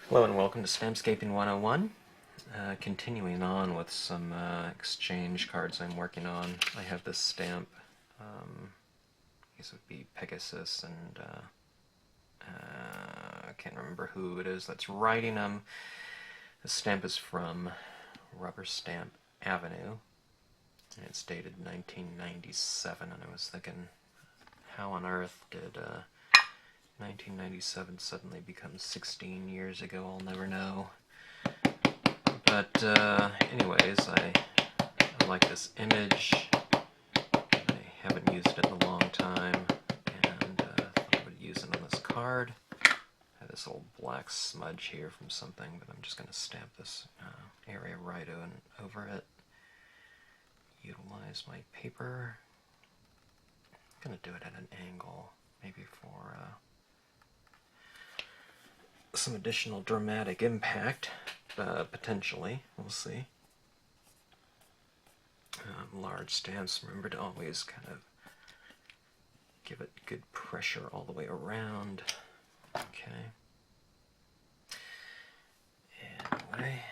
Hello and welcome to Stampscaping 101. Continuing on with some exchange cards I'm working on. I have this stamp, I guess it would be Pegasus, and I can't remember who it is that's writing them. The stamp is from Rubber Stamp Avenue, and it's dated 1997, and I was thinking, how on earth did 1997 suddenly becomes 16 years ago? I'll never know. But anyways, I like this image. I haven't used it in a long time, and thought I would use it on this card. I have this old black smudge here from something, but I'm just going to stamp this area right over it. Utilize my paper. I'm going to do it at an angle, maybe for some additional dramatic impact, potentially. We'll see. Large stamps, remember to always kind of give it good pressure all the way around. Okay. Anyway,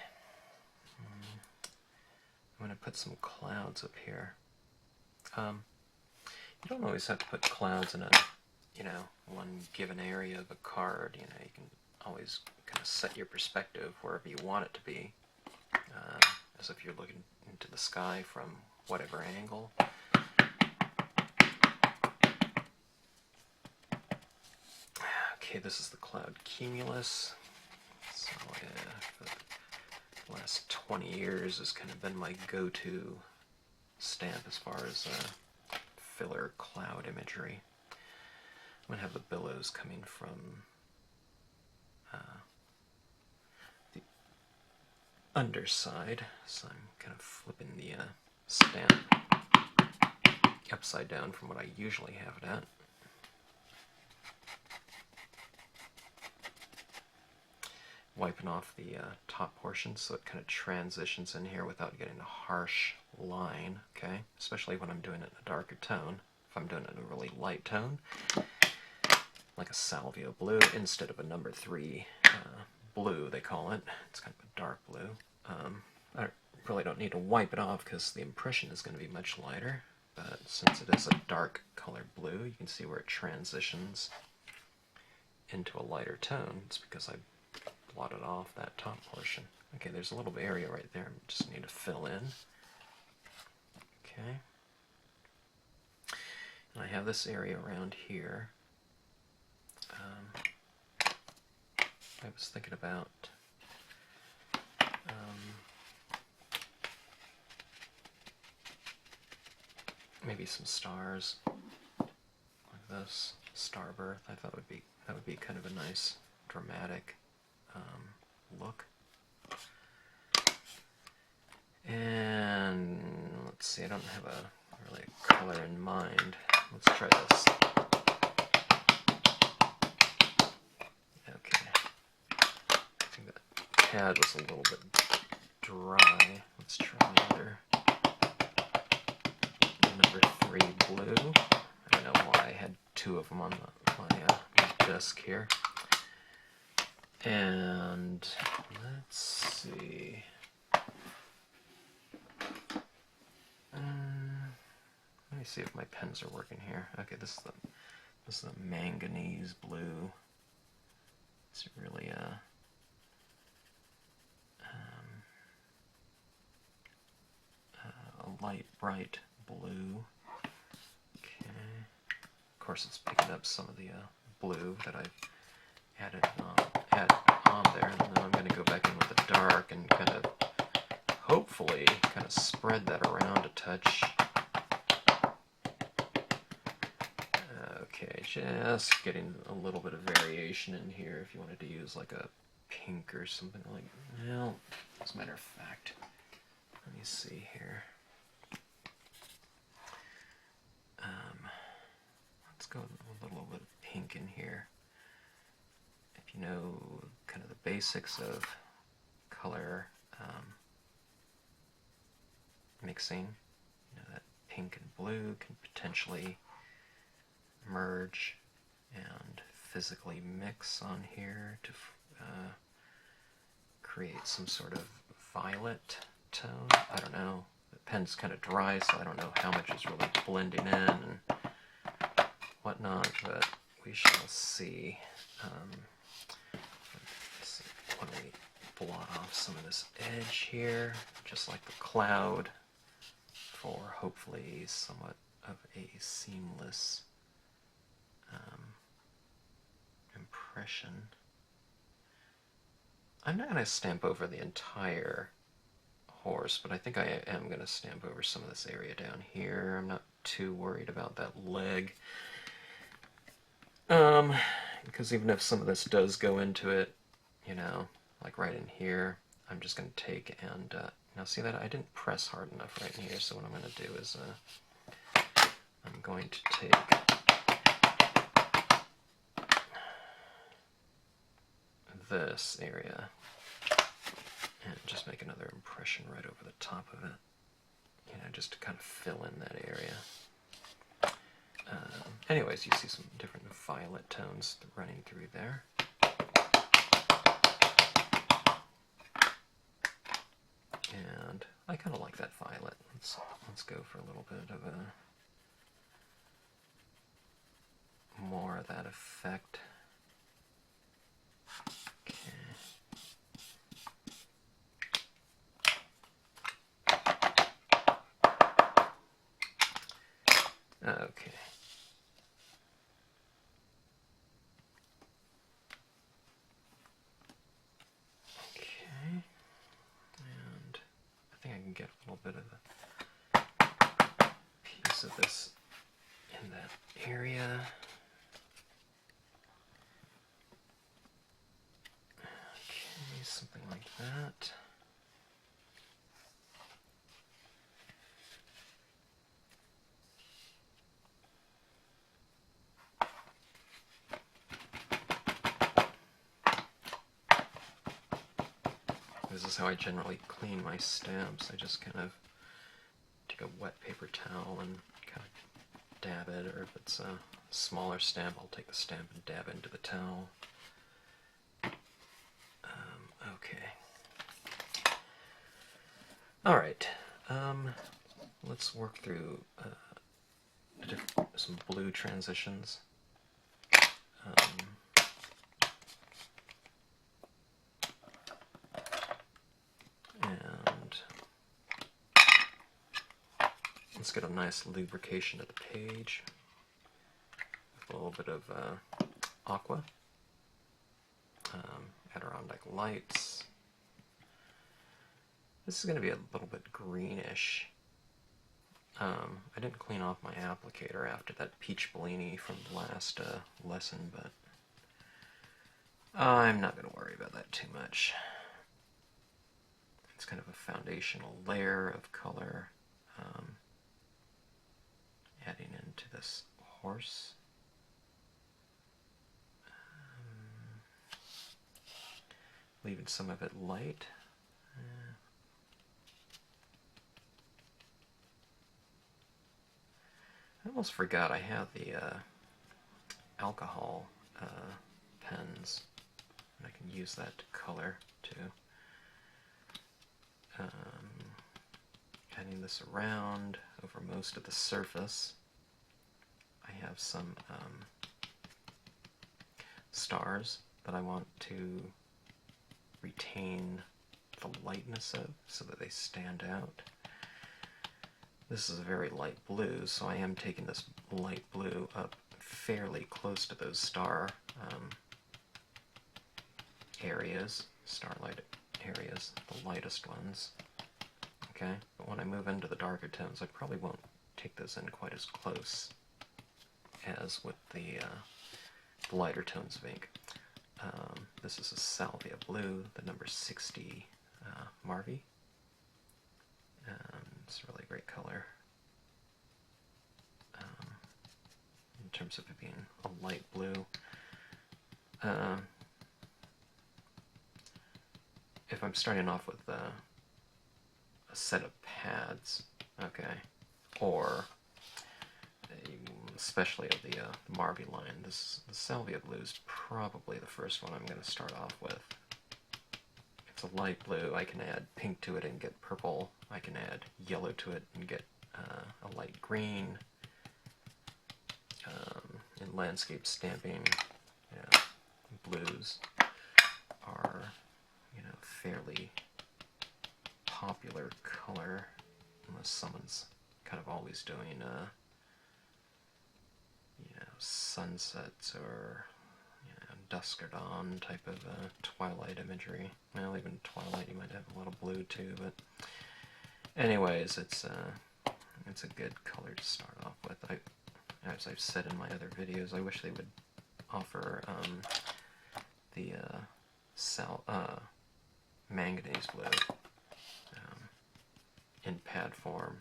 I'm going to put some clouds up here. You don't always have to put clouds in a, one given area of a card. You can always kind of set your perspective wherever you want it to be, as if you're looking into the sky from whatever angle. Okay, this is the cloud Cumulus. So for the last 20 years has kind of been my go-to stamp as far as filler cloud imagery. I'm going to have the billows coming from the underside, so I'm kind of flipping the stamp upside down from what I usually have it at. Wiping off the top portion so it kind of transitions in here without getting a harsh line, okay? Especially when I'm doing it in a darker tone. If I'm doing it in a really light tone, like a salvia blue instead of a number 3 blue, they call it. It's kind of a dark blue. I really don't need to wipe it off because the impression is going to be much lighter, but since it is a dark colored blue, you can see where it transitions into a lighter tone. It's because I blotted off that top portion. Okay, there's a little area right there I just need to fill in. Okay. And I have this area around here. I was thinking about maybe some stars like this, Starbirth. I thought that would be kind of a nice dramatic look. And let's see, I don't have a really a color in mind. Let's try this. Okay. I think that pad was a little bit dry. Let's try another number 3 blue. I don't know why I had 2 of them on my desk here. And let's see. Let me see if my pens are working here. Okay, this is the manganese blue. It's really a light, bright blue. Okay. Of course, it's picking up some of the blue that I've added on there, and then I'm going to go back in with the dark and kind of, hopefully, kind of spread that around a touch. Okay, just getting a little bit of variation in here if you wanted to use like a pink or something like that. Well, as a matter of fact, let me see here. Let's go a little bit of pink in here. If you know kind of the basics of color mixing, that pink and blue can potentially merge and physically mix on here to create some sort of violet tone. I don't know. The pen's kind of dry, so I don't know how much is really blending in and whatnot, but we shall see. Why don't we blot off some of this edge here, just like the cloud, for hopefully somewhat of a seamless impression. I'm not going to stamp over the entire horse, but I think I am going to stamp over some of this area down here. I'm not too worried about that leg. Because even if some of this does go into it, you know, like right in here, I'm just going to take and, now see that I didn't press hard enough right in here, so what I'm going to do is, I'm going to take this area and just make another impression right over the top of it, you know, just to kind of fill in that area. Anyways, you see some different violet tones running through there. And I kind of like that violet. Let's go for a little bit of a more of that effect. Okay. Okay. And I think I can get a little bit of a piece of this in that area. Okay, something like that. This is how I generally clean my stamps. I just kind of take a wet paper towel and kind of dab it, or if it's a smaller stamp, I'll take the stamp and dab it into the towel. Okay. Alright, let's work through some blue transitions. And let's get a nice lubrication of the page with a little bit of aqua, Adirondack lights. This is going to be a little bit greenish. I didn't clean off my applicator after that peach Bellini from the last lesson, but I'm not going to worry about that too much. It's kind of a foundational layer of color, adding into this horse. Leaving some of it light. I almost forgot I have the alcohol pens, and I can use that to color too. Adding this around over most of the surface. I have some stars that I want to retain the lightness of so that they stand out. This is a very light blue, so I am taking this light blue up fairly close to those star areas, starlight areas, the lightest ones. Okay, but when I move into the darker tones, I probably won't take those in quite as close as with the lighter tones of ink. This is a salvia blue, the number 60 Marvy. It's a really great color in terms of it being a light blue. If I'm starting off with a set of pads, okay, or especially of the Marvy line, the salvia blue is probably the first one I'm going to start off with. It's a light blue, I can add pink to it and get purple. I can add yellow to it and get a light green. In landscape stamping, blues are, fairly popular color, unless someone's kind of always doing, sunsets or dusk or dawn type of twilight imagery. Well, even twilight you might have a little blue too, but anyways, it's a good color to start off with. As I've said in my other videos, I wish they would offer the manganese blue in pad form.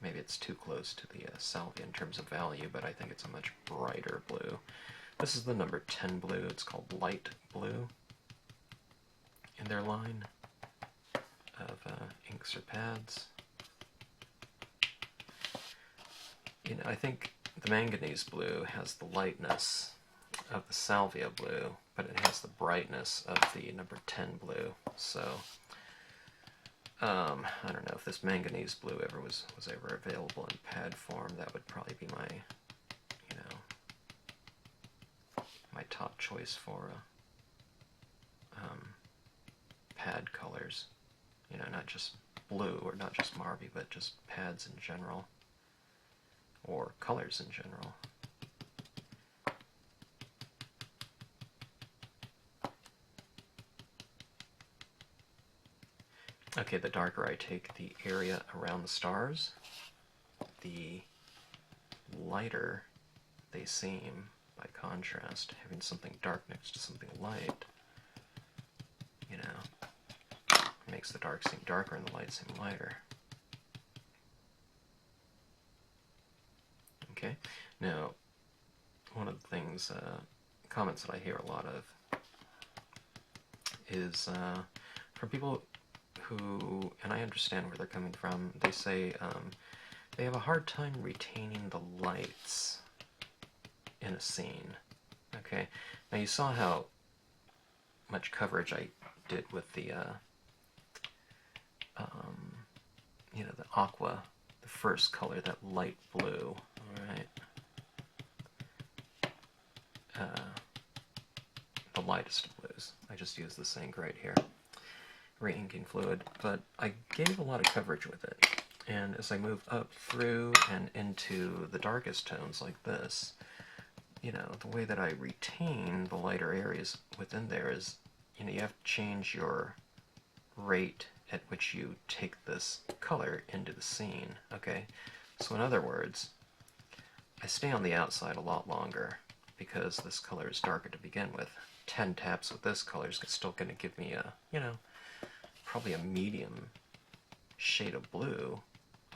Maybe it's too close to the salvia in terms of value, but I think it's a much brighter blue. This is the number 10 blue. It's called light blue in their line of inks or pads. I think the manganese blue has the lightness of the salvia blue, but it has the brightness of the number 10 blue. So I don't know if this manganese blue ever was ever available in pad form. That would probably be my my top choice for pad colors. Not just blue or not just Marby, but just pads in general, or colors in general. Okay, the darker I take the area around the stars, the lighter they seem by contrast. Having something dark next to something light, makes the dark seem darker and the light seem lighter. Okay, now one of the things, comments that I hear a lot of is from people who, and I understand where they're coming from, they say they have a hard time retaining the lights in a scene. Okay, now you saw how much coverage I did with the the aqua, the first color, that light blue. All right, the lightest of blues. I just used this ink right here, re-inking fluid, but I gave a lot of coverage with it. And as I move up through and into the darkest tones like this, the way that I retain the lighter areas within there is, you have to change your rate at which you take this color into the scene, okay? So in other words, I stay on the outside a lot longer because this color is darker to begin with. 10 taps with this color is still going to give me a, probably a medium shade of blue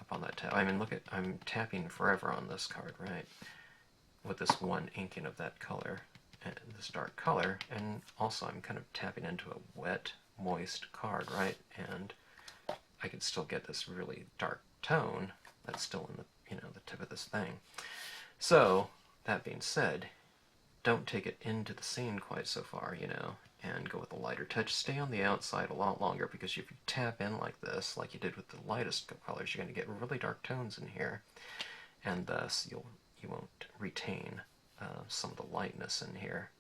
up on that tap. I mean, look at, I'm tapping forever on this card, right? With this one inking of that color, and this dark color, and also I'm kind of tapping into a wet, moist card, right? And I can still get this really dark tone that's still in the, the tip of this thing. So, that being said, don't take it into the scene quite so far, and go with a lighter touch. Stay on the outside a lot longer, because if you tap in like this, like you did with the lightest colors, you're going to get really dark tones in here, and thus you won't retain some of the lightness in here.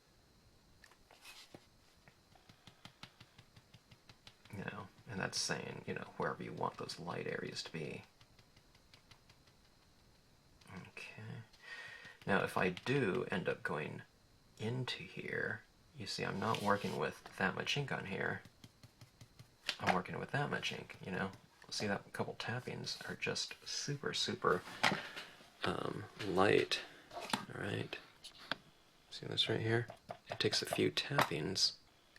And that's saying, wherever you want those light areas to be. Okay. Now, if I do end up going into here, you see I'm not working with that much ink on here. I'm working with that much ink, See, that couple tappings are just super, super light. Alright. See this right here? It takes a few tappings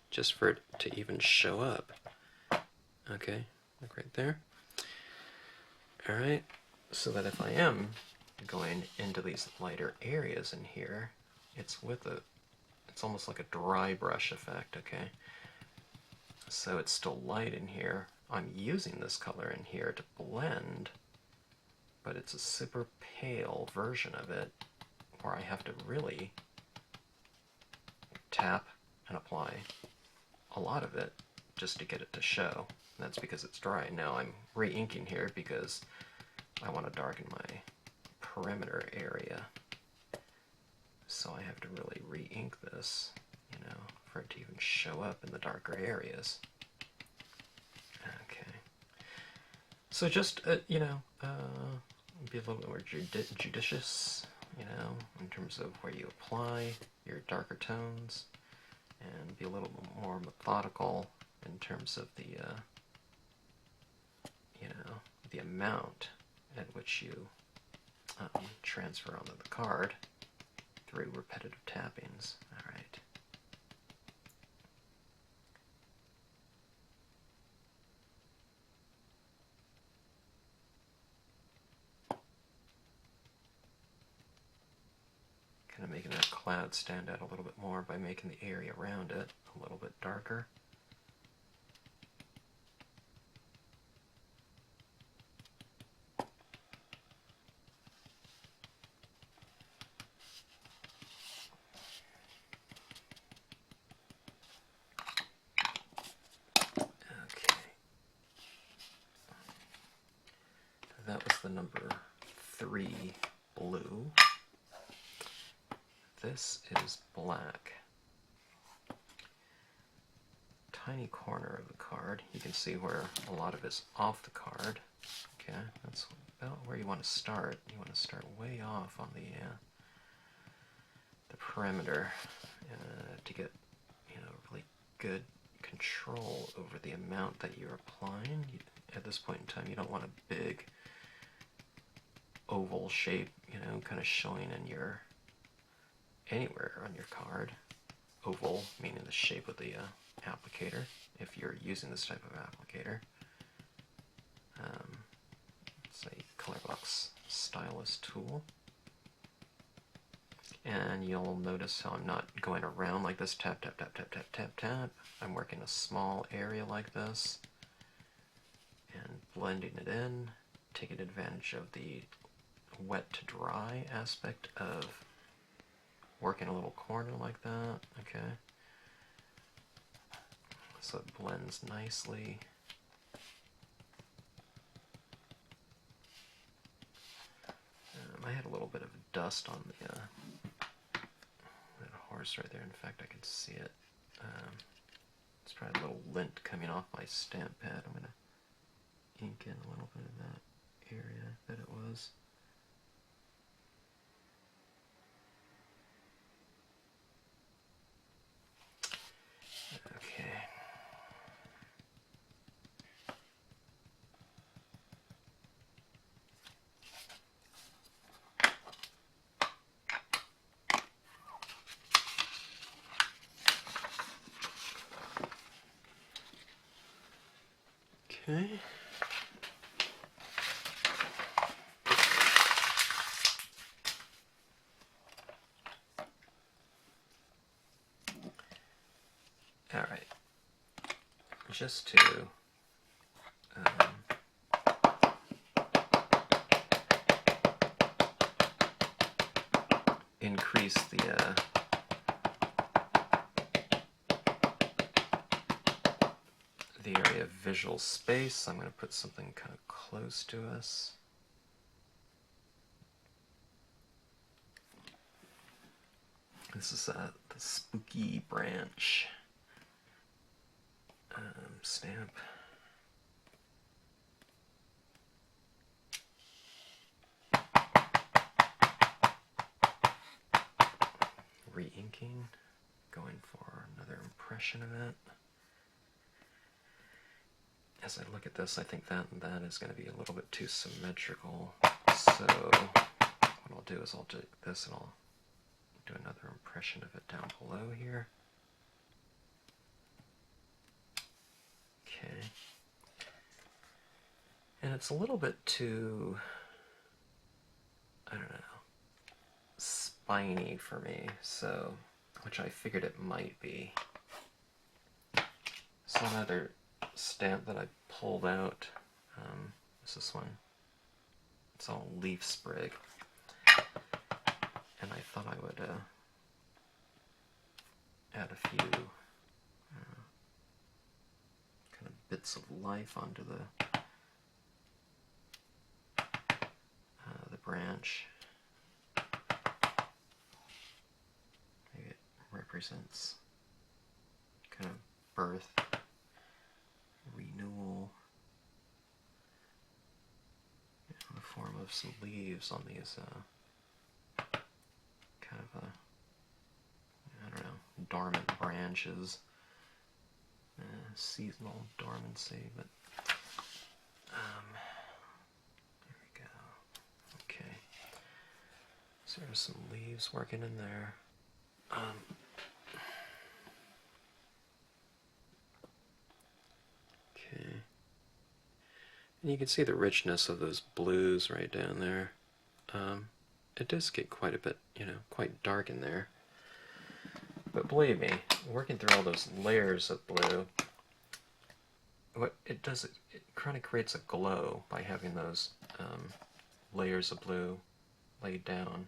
just for it to even show up. Okay, look right there. Alright, so that if I am going into these lighter areas in here, it's almost like a dry brush effect, okay? So it's still light in here. I'm using this color in here to blend, but it's a super pale version of it where I have to really tap and apply a lot of it just to get it to show. And that's because it's dry. Now I'm re-inking here because I want to darken my perimeter area. So I have to really re-ink this, you know, for it to even show up in the darker areas. Okay. So just, you know, be a little bit more judicious, you know, in terms of where you apply your darker tones, and be a little bit more methodical in terms of the, you know, the amount at which you transfer onto the card through repetitive tappings. All right. Kind of making that cloud stand out a little bit more by making the area around it a little bit darker. That was the number 3 blue. This is black. Tiny corner of the card. You can see where a lot of it is off the card. Okay, that's about where you want to start. You want to start way off on the perimeter to get, you know, really good control over the amount that you're applying. At this point in time, you don't want a big oval shape, you know, kind of showing in your anywhere on your card. Oval meaning the shape of the applicator, if you're using this type of applicator. It's a color box stylus tool. And you'll notice how I'm not going around like this, tap, tap, tap, tap, tap, tap, tap. I'm working a small area like this and blending it in, taking advantage of the wet to dry aspect of working a little corner like that, okay? So it blends nicely. I had a little bit of dust on the that horse right there. In fact, I can see it. It's probably a little lint coming off my stamp pad. I'm going to ink in a little bit of that area that it was. Okay. Okay. All right. Just to increase the area of visual space, I'm going to put something kind of close to us. This is the Spooky Branch stamp. Re-inking, going for another impression of it. As I look at this, I think that is going to be a little bit too symmetrical. So what I'll do is I'll do this and I'll do another impression of it down below here. Okay. And it's a little bit too, I don't know, spiny for me, so, which I figured it might be. So another stamp that I pulled out is this one. It's all leaf sprig. And I thought I would add a few bits of life onto the branch. Maybe it represents kind of birth, renewal, in the form of some leaves on these kind of I don't know, dormant branches, seasonal dormancy, but there we go. Okay, so there's some leaves working in there. Okay, and you can see the richness of those blues right down there. It does get quite a bit, quite dark in there. But believe me, working through all those layers of blue, what it does, it kind of creates a glow by having those layers of blue laid down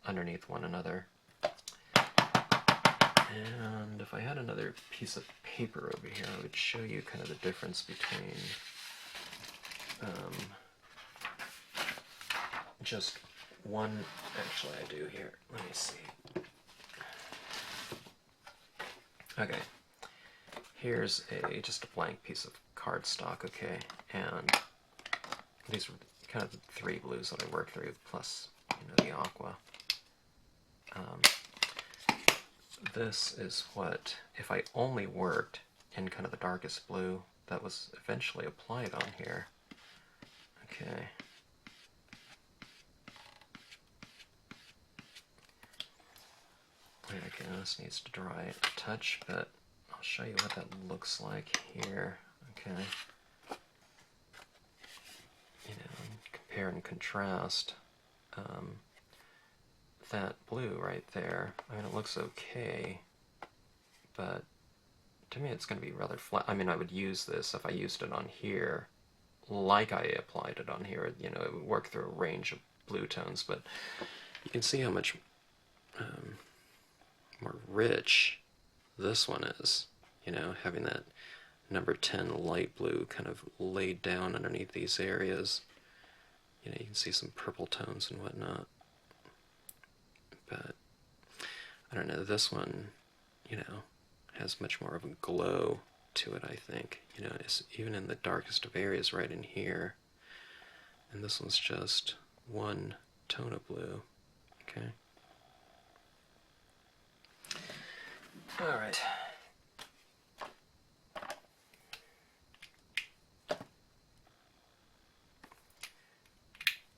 underneath one another. And if I had another piece of paper over here, I would show you kind of the difference between just one, actually I do here, let me see. Okay, here's just a blank piece of cardstock, okay, and these were kind of the three blues that I worked through, plus, the aqua. This is what, if I only worked in kind of the darkest blue, that was eventually applied on here. Okay. Okay, this needs to dry a touch, but I'll show you what that looks like here. Okay. Compare and contrast that blue right there. I mean, it looks okay, but to me it's going to be rather flat. I mean, I would use this if I used it on here, like I applied it on here. It would work through a range of blue tones, but you can see how much more rich this one is, having that number 10 light blue kind of laid down underneath these areas. You can see some purple tones and whatnot. But, I don't know, this one, has much more of a glow to it, I think. It's even in the darkest of areas right in here. And this one's just one tone of blue. Okay. Alright.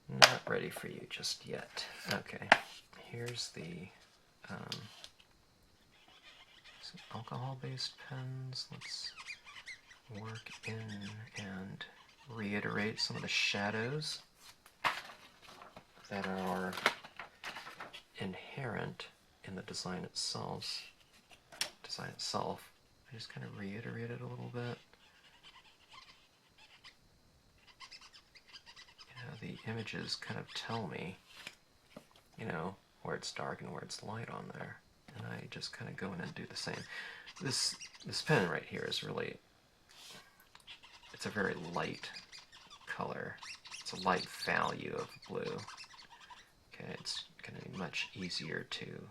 Not ready for you just yet. Okay, here's the some alcohol-based pens. Let's work in and reiterate some of the shadows that are inherent in the design itself. I just kind of reiterate it a little bit. The images kind of tell me, where it's dark and where it's light on there. And I just kind of go in and do the same. This pen right here is really, it's a very light color. It's a light value of blue. Okay, it's going to be much easier to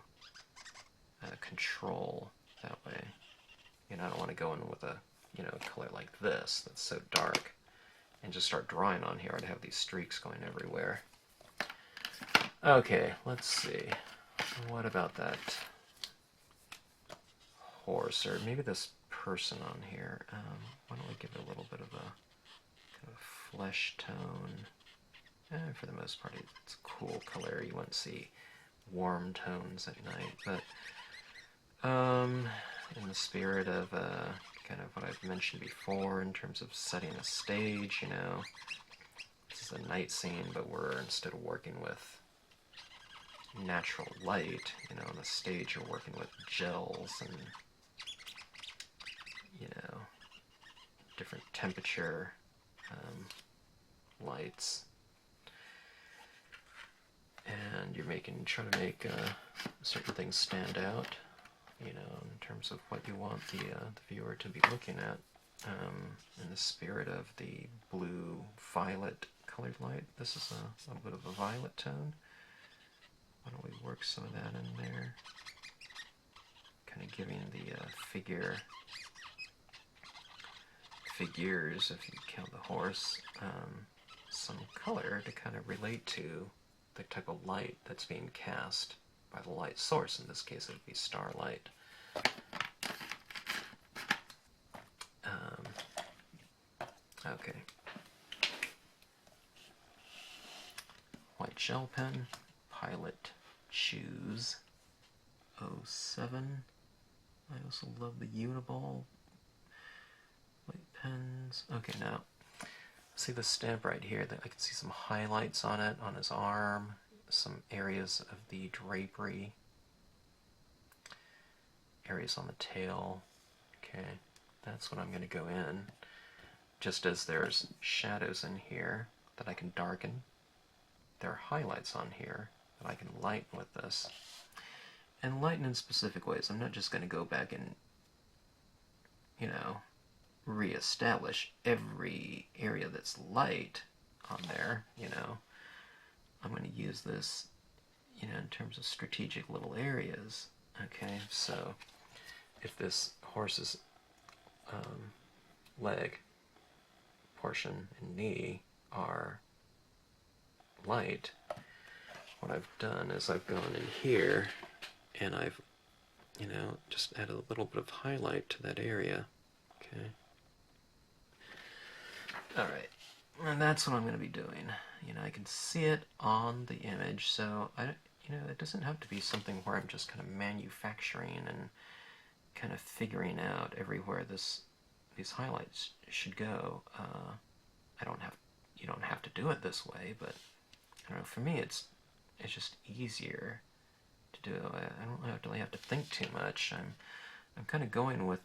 control that way. I don't want to go in with a, color like this that's so dark and just start drawing on here. I'd have these streaks going everywhere. Okay, let's see. What about that horse, or maybe this person on here? Why don't we give it a little bit of a kind of flesh tone? For the most part, it's a cool color. You won't see warm tones at night, but in the spirit of kind of what I've mentioned before in terms of setting a stage, this is a night scene, but we're, instead of working with natural light, on the stage you're working with gels and, different temperature lights. And you're trying to make certain things stand out, in terms of what you want the viewer to be looking at. in the spirit of the blue-violet colored light. This is a little bit of a violet tone. Why don't we work some of that in there? Kind of giving the figures, if you count the horse, some color to kind of relate to the type of light that's being cast by the light source. In this case, it would be starlight. Okay. White gel pen, Pilot Choose 07. I also love the Uniball white pens. Okay, now see the stamp right here. That I can see some highlights on it, on his arm, some areas of the drapery, areas on the tail. Okay, that's what I'm going to go in. Just as there's shadows in here that I can darken, there are highlights on here that I can lighten with this. And lighten in specific ways. I'm not just going to go back and, you know, re-establish every area that's light on there, you know. I'm going to use this, you know, in terms of strategic little areas. Okay, so if this horse's leg portion and knee are light, what I've done is I've gone in here and I've, you know, just added a little bit of highlight to that area. Okay. Alright, and that's what I'm going to be doing. You know, I can see it on the image, so you know, it doesn't have to be something where I'm just kind of manufacturing and kind of figuring out everywhere these highlights should go. You don't have to do it this way, but I don't know, for me it's just easier to do. I don't really have to think too much. I'm kind of going with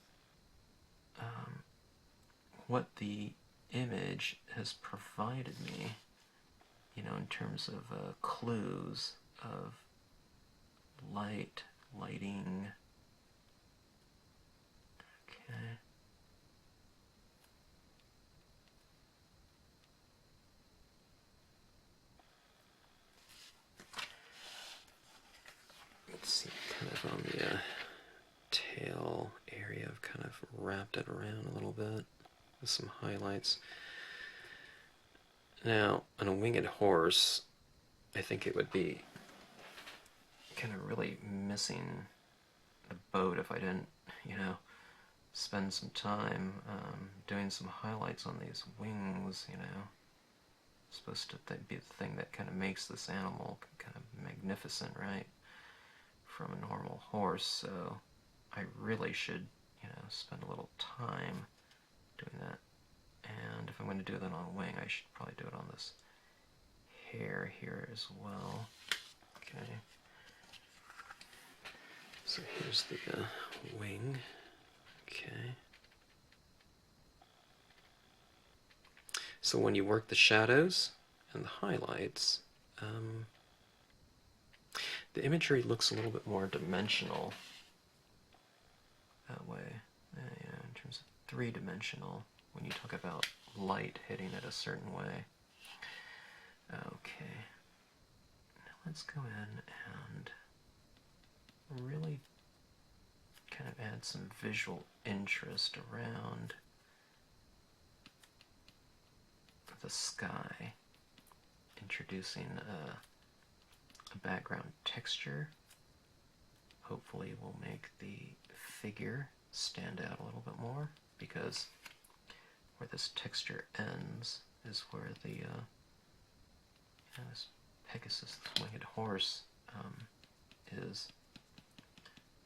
what the image has provided me, you know, in terms of clues of lighting. Okay. Let's see, kind of on the tail area, I've kind of wrapped it around a little bit with some highlights. Now, on a winged horse, I think it would be kind of really missing the boat if I didn't, you know, spend some time doing some highlights on these wings, you know. It's supposed to be the thing that kind of makes this animal kind of magnificent, right? From a normal horse, so I really should, you know, spend a little time doing that. And if I'm going to do that on a wing, I should probably do it on this hair here as well. Okay. So here's the wing. Okay. So when you work the shadows and the highlights, the imagery looks a little bit more dimensional that way. Yeah, in terms of three-dimensional, when you talk about light hitting it a certain way. Okay. Now let's go in and really kind of add some visual interest around the sky, introducing a background texture. Hopefully will make the figure stand out a little bit more, because where this texture ends is where the this Pegasus, this winged horse, is.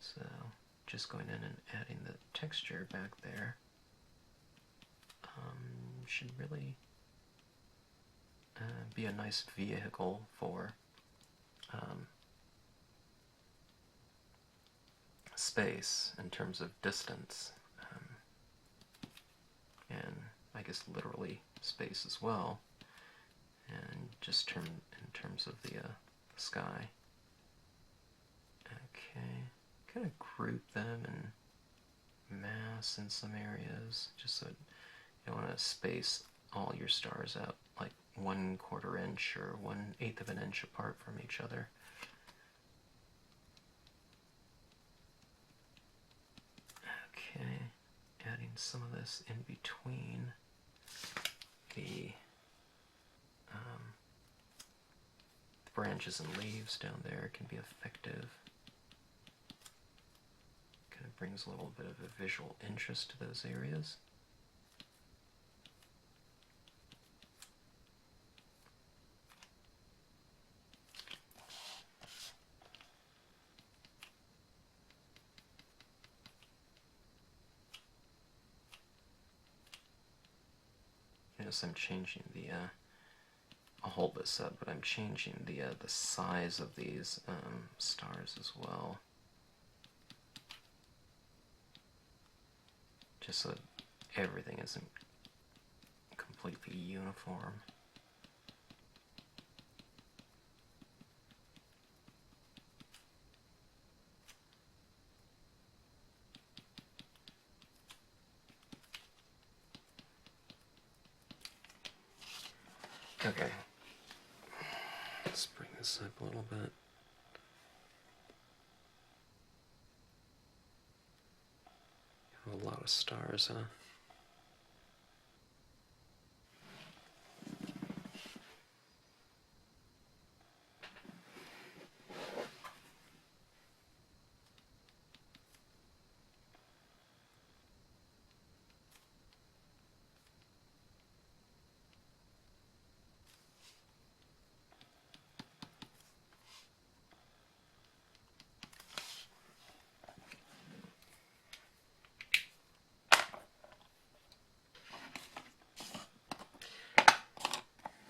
So just going in and adding the texture back there should really be a nice vehicle for space in terms of distance, and I guess literally space as well, and just in terms of the sky. Okay, kind of group them and mask. cross in some areas, just so you don't want to space all your stars out like 1/4 inch or 1/8 of an inch apart from each other. Okay, adding some of this in between the branches and leaves down there can be effective. Kind of brings a little bit of a visual interest to those areas. Notice I'm changing the I'll hold this up, but I'm changing the size of these stars as well, just so everything isn't completely uniform. Okay. Let's bring this up a little bit. A lot of stars, huh?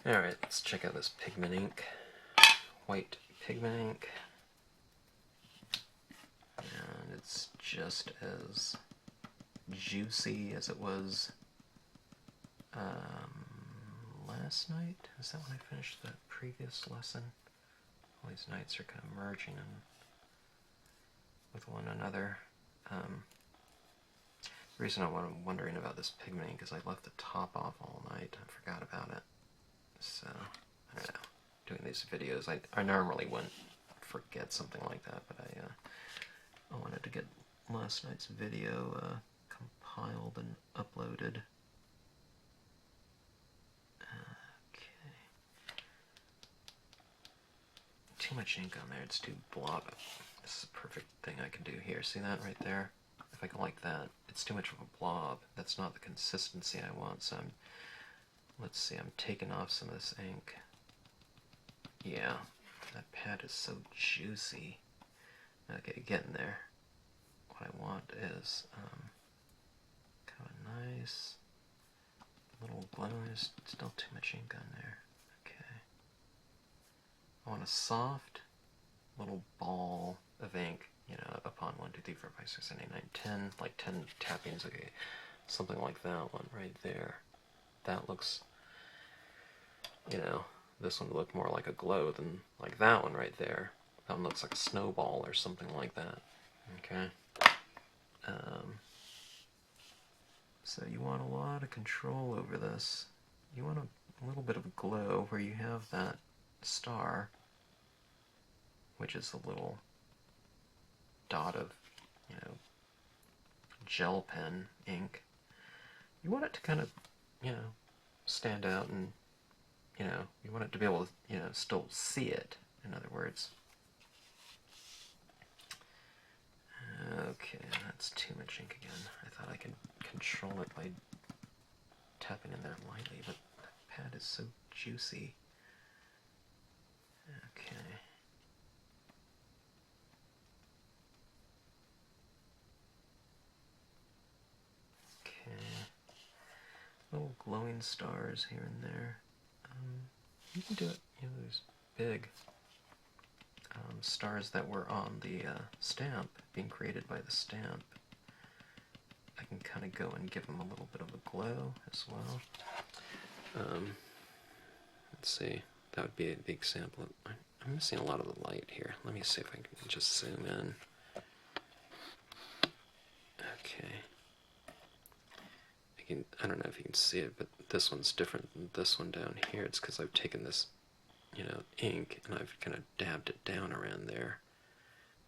Alright, let's check out this pigment ink. White pigment ink. And it's just as juicy as it was last night. Is that when I finished the previous lesson? All these nights are kind of merging with one another. The reason I'm wondering about this pigment ink is I left the top off all night. I forgot about it. So, I don't know. Doing these videos, I normally wouldn't forget something like that, but I wanted to get last night's video compiled and uploaded. Okay. Too much ink on there, it's too blobby. This is a perfect thing I can do here. See that right there? If I go like that, it's too much of a blob. That's not the consistency I want, so let's see, I'm taking off some of this ink. Yeah, that pad is so juicy. Okay, getting there. What I want is kind of a nice little glow. There's still too much ink on there. Okay. I want a soft little ball of ink, you know, upon 1, 2, 3, 4, 5, 6, 7, 8, 9, 10, like 10 tappings, okay. Something like that one right there. That looks, you know, this one would look more like a glow than like that one right there. That one looks like a snowball or something like that. Okay. So you want a lot of control over this. You want a little bit of glow where you have that star, which is a little dot of, you know, gel pen ink. You want it to kind of, you know, stand out, and you know, you want it to be able to, you know, still see it, in other words. Okay, that's too much ink again. I thought I could control it by tapping in there lightly, but that pad is so juicy. Okay. Okay. Little glowing stars here and there. You can do it, you know, there's big stars that were on the stamp, being created by the stamp. I can kind of go and give them a little bit of a glow as well. Let's see, that would be the example. I'm missing a lot of the light here. Let me see if I can just zoom in. Okay. I don't know if you can see it, but this one's different than this one down here. It's because I've taken this, ink, and I've kind of dabbed it down around there.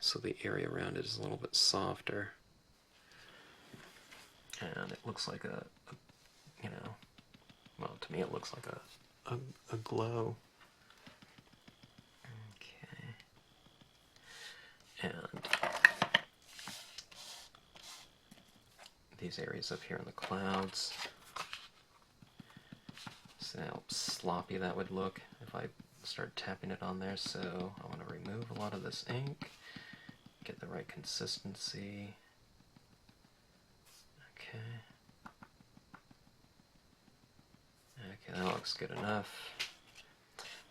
So the area around it is a little bit softer. And it looks like well, to me it looks like a glow. Okay. And these areas up here in the clouds. See how sloppy that would look if I start tapping it on there. So I want to remove a lot of this ink, get the right consistency. Okay. Okay, that looks good enough.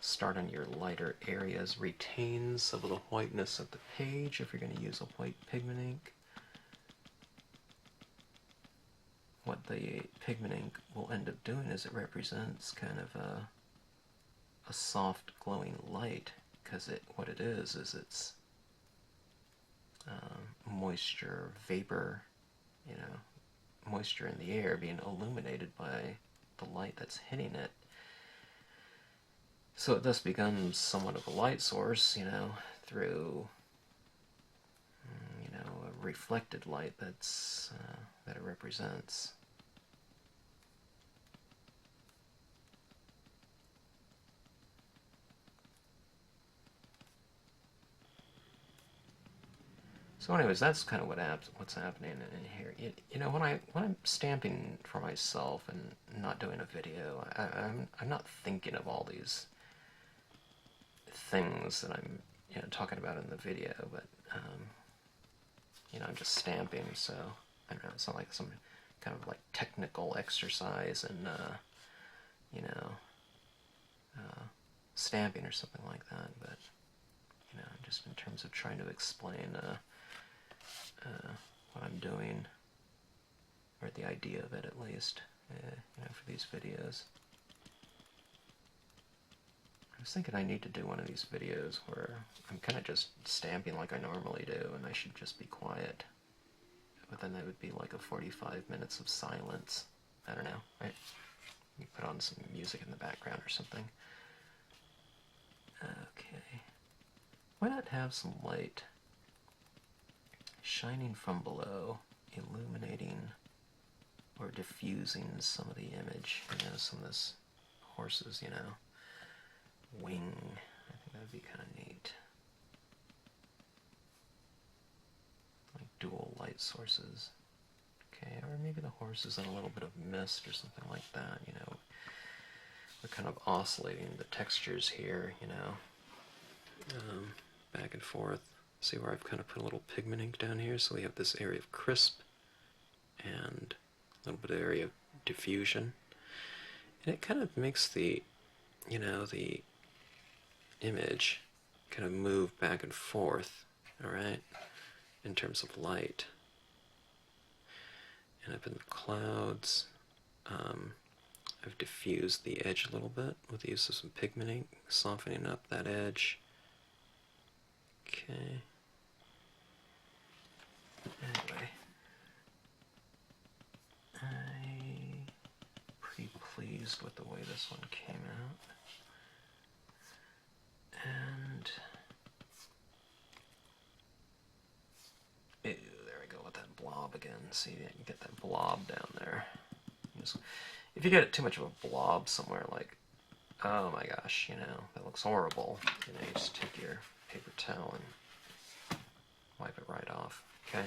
Start on your lighter areas. Retain some of the whiteness of the page if you're going to use a white pigment ink. What the pigment ink will end up doing is it represents kind of a soft glowing light, because what it is it's moisture, vapor, moisture in the air being illuminated by the light that's hitting it. So it thus becomes somewhat of a light source, through a reflected light that it represents. So anyways, that's kind of what's happening in here. When I'm stamping for myself and not doing a video, I'm not thinking of all these things that I'm talking about in the video, but I'm just stamping, so I don't know. It's not like some kind of like technical exercise in stamping or something like that, but just in terms of trying to explain what I'm doing, or the idea of it at least, for these videos. I was thinking I need to do one of these videos where I'm kind of just stamping like I normally do, and I should just be quiet. But then that would be like a 45 minutes of silence. I don't know, right? You put on some music in the background or something. Okay. Why not have some light shining from below, illuminating or diffusing some of the image, some of this horse's, wing. I think that would be kind of neat. Like dual light sources. Okay, or maybe the horse is in a little bit of mist or something like that, We're kind of oscillating the textures here, back and forth. See where I've kind of put a little pigment ink down here, so we have this area of crisp and a little bit of area of diffusion. And it kind of makes the, the image kind of move back and forth, alright, in terms of light. And up in the clouds, I've diffused the edge a little bit with the use of some pigment ink, softening up that edge. Okay. Anyway, I'm pretty pleased with the way this one came out. And ew, there we go with that blob again. See, I can get that blob down there. If you get too much of a blob somewhere, like, oh my gosh, that looks horrible, you just take your paper towel and wipe it right off, okay?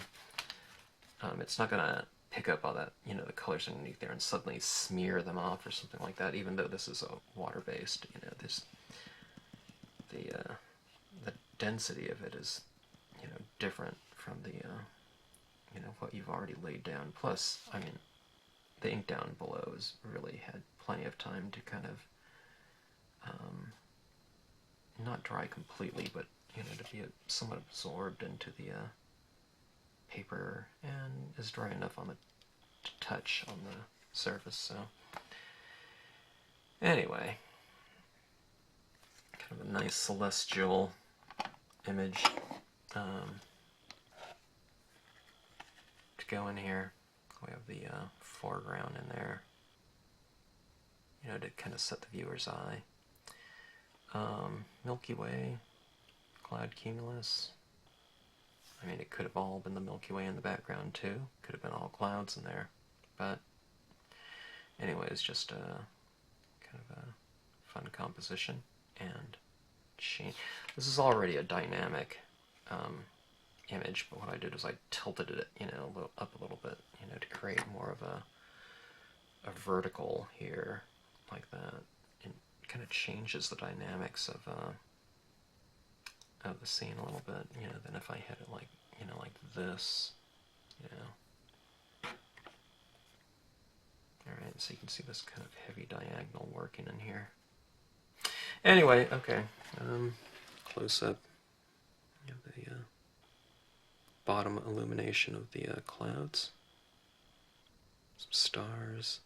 It's not going to pick up all that, the colors underneath there and suddenly smear them off or something like that, even though this is a water-based, the density of it is, different from the, what you've already laid down. Plus, I mean, the ink down below has really had plenty of time to kind of, not dry completely, but, to be somewhat absorbed into the paper, and is dry enough on the touch on the surface, so. Anyway, kind of a nice celestial image to go in here. we have the foreground in there, you know, to kind of set the viewer's eye. Milky Way, cloud cumulus. I mean, it could have all been the Milky Way in the background too. Could have been all clouds in there. But anyways, just a kind of a fun composition and change. This is already a dynamic image, but what I did was I tilted it, you know, up a little bit, you know, to create more of a vertical here, like that. And it kind of changes the dynamics of the scene a little bit, you know, than if I had it like, you know, like this, you know. Alright, so you can see this kind of heavy diagonal working in here. Anyway, okay, close up of the bottom illumination of the clouds. Some stars.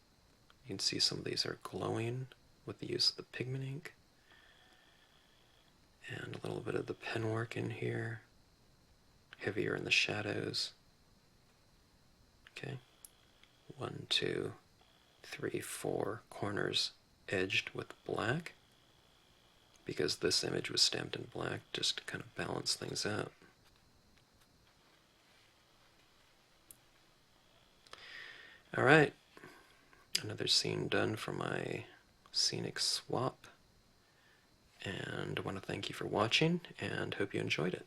You can see some of these are glowing with the use of the pigment ink. And a little bit of the pen work in here. Heavier in the shadows. Okay. 1, 2, 3, 4 corners edged with black, because this image was stamped in black, just to kind of balance things out. Alright, another scene done for my scenic swap, and I want to thank you for watching and hope you enjoyed it.